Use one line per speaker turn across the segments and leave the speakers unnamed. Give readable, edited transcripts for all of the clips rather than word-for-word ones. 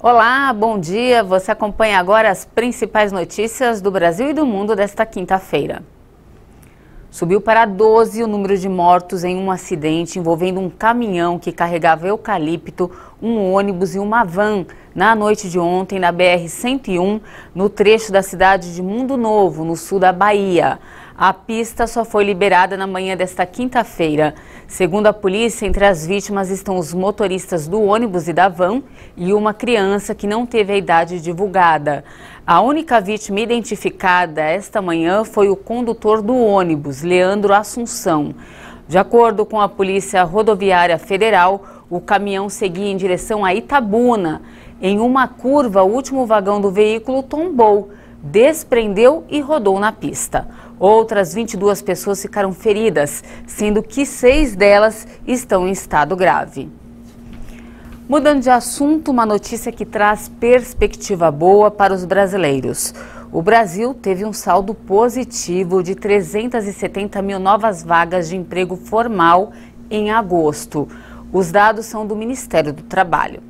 Olá, bom dia. Você acompanha agora as principais notícias do Brasil e do mundo desta quinta-feira. Subiu para 12 o número de mortos em um acidente envolvendo um caminhão que carregava eucalipto, um ônibus e uma van na noite de ontem na BR-101, no trecho da cidade de Mundo Novo, no sul da Bahia. A pista só foi liberada na manhã desta quinta-feira. Segundo a polícia, entre as vítimas estão os motoristas do ônibus e da van e uma criança que não teve a idade divulgada. A única vítima identificada esta manhã foi o condutor do ônibus, Leandro Assunção. De acordo com a Polícia Rodoviária Federal, o caminhão seguia em direção a Itabuna. Em uma curva, o último vagão do veículo tombou, desprendeu e rodou na pista. Outras 22 pessoas ficaram feridas, sendo que 6 delas estão em estado grave. Mudando de assunto, uma notícia que traz perspectiva boa para os brasileiros. O Brasil teve um saldo positivo de 370 mil novas vagas de emprego formal em agosto. Os dados são do Ministério do Trabalho.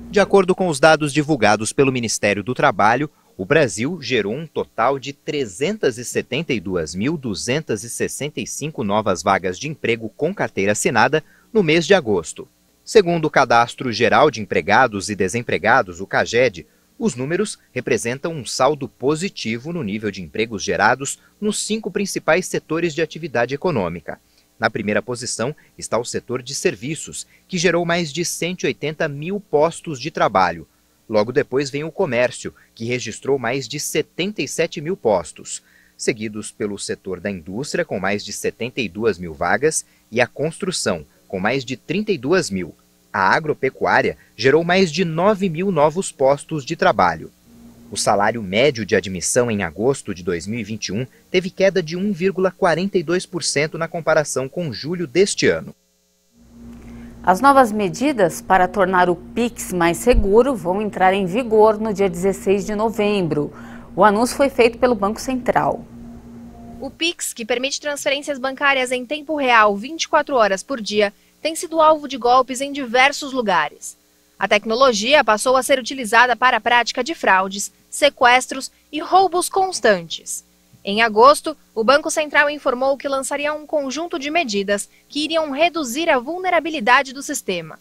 De acordo com os dados divulgados pelo Ministério do Trabalho, o Brasil gerou um total de 372.265 novas vagas de emprego com carteira assinada no mês de agosto. Segundo o Cadastro Geral de Empregados e Desempregados, o CAGED, os números representam um saldo positivo no nível de empregos gerados nos 5 principais setores de atividade econômica. Na primeira posição está o setor de serviços, que gerou mais de 180 mil postos de trabalho. Logo depois vem o comércio, que registrou mais de 77 mil postos, seguidos pelo setor da indústria, com mais de 72 mil vagas, e a construção, com mais de 32 mil. A agropecuária gerou mais de 9 mil novos postos de trabalho. O salário médio de admissão em agosto de 2021 teve queda de 1,42% na comparação com julho deste ano.
As novas medidas para tornar o Pix mais seguro vão entrar em vigor no dia 16 de novembro. O anúncio foi feito pelo Banco Central.
O Pix, que permite transferências bancárias em tempo real 24 horas por dia, tem sido alvo de golpes em diversos lugares. A tecnologia passou a ser utilizada para a prática de fraudes, sequestros e roubos constantes. Em agosto, o Banco Central informou que lançaria um conjunto de medidas que iriam reduzir a vulnerabilidade do sistema.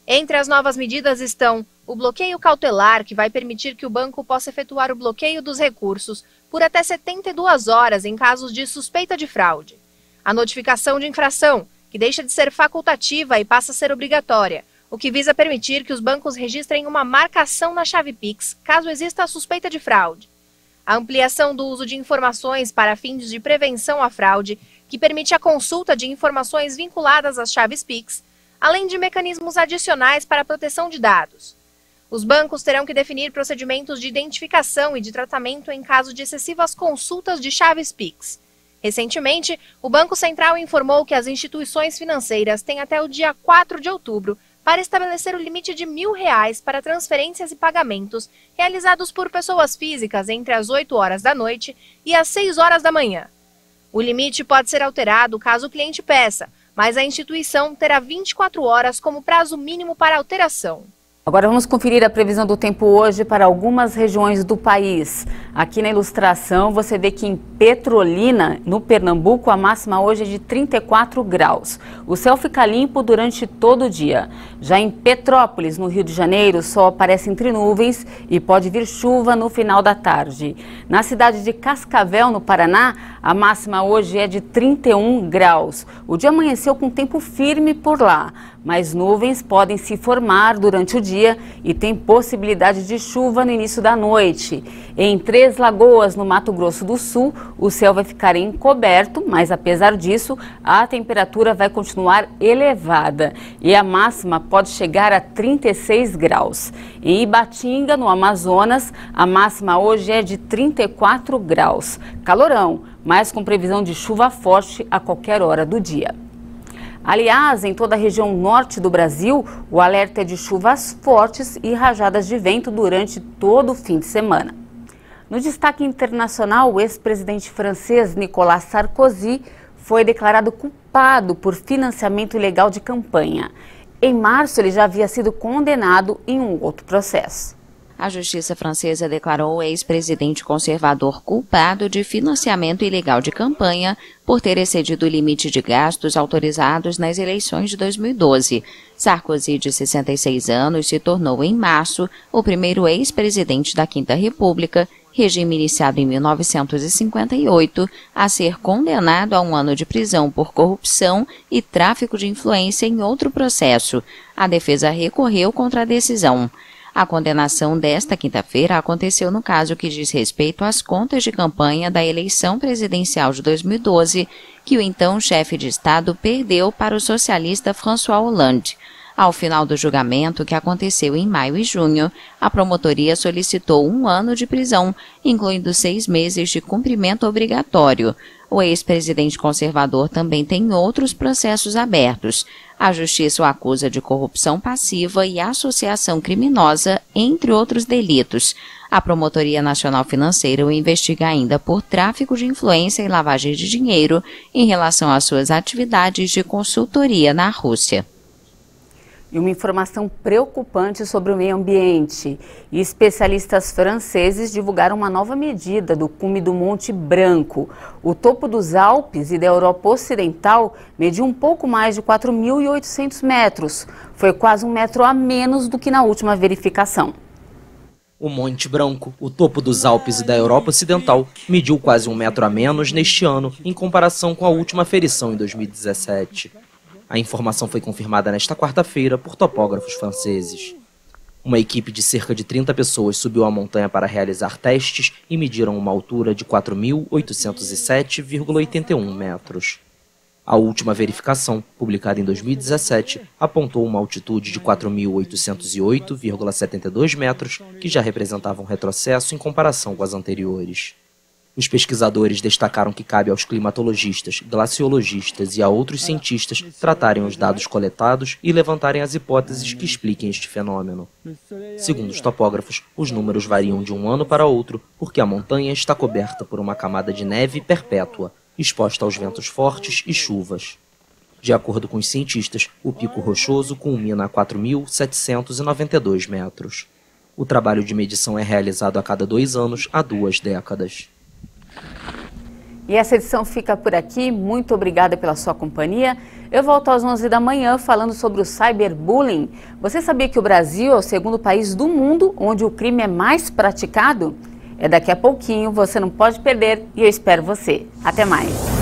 Entre as novas medidas estão o bloqueio cautelar, que vai permitir que o banco possa efetuar o bloqueio dos recursos por até 72 horas em casos de suspeita de fraude. A notificação de infração, que deixa de ser facultativa e passa a ser obrigatória, o que visa permitir que os bancos registrem uma marcação na chave Pix, caso exista a suspeita de fraude. A ampliação do uso de informações para fins de prevenção à fraude, que permite a consulta de informações vinculadas às chaves Pix, além de mecanismos adicionais para a proteção de dados. Os bancos terão que definir procedimentos de identificação e de tratamento em caso de excessivas consultas de chaves Pix. Recentemente, o Banco Central informou que as instituições financeiras têm até o dia 4 de outubro para estabelecer o limite de R$1.000 para transferências e pagamentos realizados por pessoas físicas entre as 8 horas da noite e as 6 horas da manhã. O limite pode ser alterado caso o cliente peça, mas a instituição terá 24 horas como prazo mínimo para alteração.
Agora vamos conferir a previsão do tempo hoje para algumas regiões do país. Aqui na ilustração você vê que em Petrolina, no Pernambuco, a máxima hoje é de 34 graus. O céu fica limpo durante todo o dia. Já em Petrópolis, no Rio de Janeiro, o sol aparece entre nuvens e pode vir chuva no final da tarde. Na cidade de Cascavel, no Paraná, a máxima hoje é de 31 graus. O dia amanheceu com tempo firme por lá, mas nuvens podem se formar durante o dia e tem possibilidade de chuva no início da noite. Em Três Lagoas, no Mato Grosso do Sul, o céu vai ficar encoberto, mas apesar disso, a temperatura vai continuar elevada e a máxima pode chegar a 36 graus. Em Ibatinga, no Amazonas, a máxima hoje é de 34 graus. Calorão, mas com previsão de chuva forte a qualquer hora do dia. Aliás, em toda a região norte do Brasil, o alerta é de chuvas fortes e rajadas de vento durante todo o fim de semana. No destaque internacional, o ex-presidente francês Nicolas Sarkozy foi declarado culpado por financiamento ilegal de campanha. Em março, ele já havia sido condenado em um outro processo.
A justiça francesa declarou o ex-presidente conservador culpado de financiamento ilegal de campanha por ter excedido o limite de gastos autorizados nas eleições de 2012. Sarkozy, de 66 anos, se tornou em março o primeiro ex-presidente da Quinta República, regime iniciado em 1958, a ser condenado a 1 ano de prisão por corrupção e tráfico de influência em outro processo. A defesa recorreu contra a decisão. A condenação desta quinta-feira aconteceu no caso que diz respeito às contas de campanha da eleição presidencial de 2012, que o então chefe de Estado perdeu para o socialista François Hollande. Ao final do julgamento, que aconteceu em maio e junho, a promotoria solicitou 1 ano de prisão, incluindo 6 meses de cumprimento obrigatório. O ex-presidente conservador também tem outros processos abertos. A justiça o acusa de corrupção passiva e associação criminosa, entre outros delitos. A Promotoria Nacional Financeira o investiga ainda por tráfico de influência e lavagem de dinheiro em relação às suas atividades de consultoria na Rússia.
E uma informação preocupante sobre o meio ambiente. Especialistas franceses divulgaram uma nova medida do cume do Monte Branco. O topo dos Alpes e da Europa Ocidental mediu um pouco mais de 4.800 metros. Foi quase 1 metro a menos do que na última verificação.
O Monte Branco, o topo dos Alpes e da Europa Ocidental, mediu quase 1 metro a menos neste ano, em comparação com a última aferição em 2017. A informação foi confirmada nesta quarta-feira por topógrafos franceses. Uma equipe de cerca de 30 pessoas subiu a montanha para realizar testes e mediram uma altura de 4.807,81 metros. A última verificação, publicada em 2017, apontou uma altitude de 4.808,72 metros, que já representava um retrocesso em comparação com as anteriores. Os pesquisadores destacaram que cabe aos climatologistas, glaciologistas e a outros cientistas tratarem os dados coletados e levantarem as hipóteses que expliquem este fenômeno. Segundo os topógrafos, os números variam de um ano para outro porque a montanha está coberta por uma camada de neve perpétua, exposta aos ventos fortes e chuvas. De acordo com os cientistas, o pico rochoso culmina a 4.792 metros. O trabalho de medição é realizado a cada 2 anos há 2 décadas.
E essa edição fica por aqui. Muito obrigada pela sua companhia. Eu volto às 11 da manhã falando sobre o cyberbullying. Você sabia que o Brasil é o segundo país do mundo onde o crime é mais praticado? É daqui a pouquinho, você não pode perder e eu espero você. Até mais.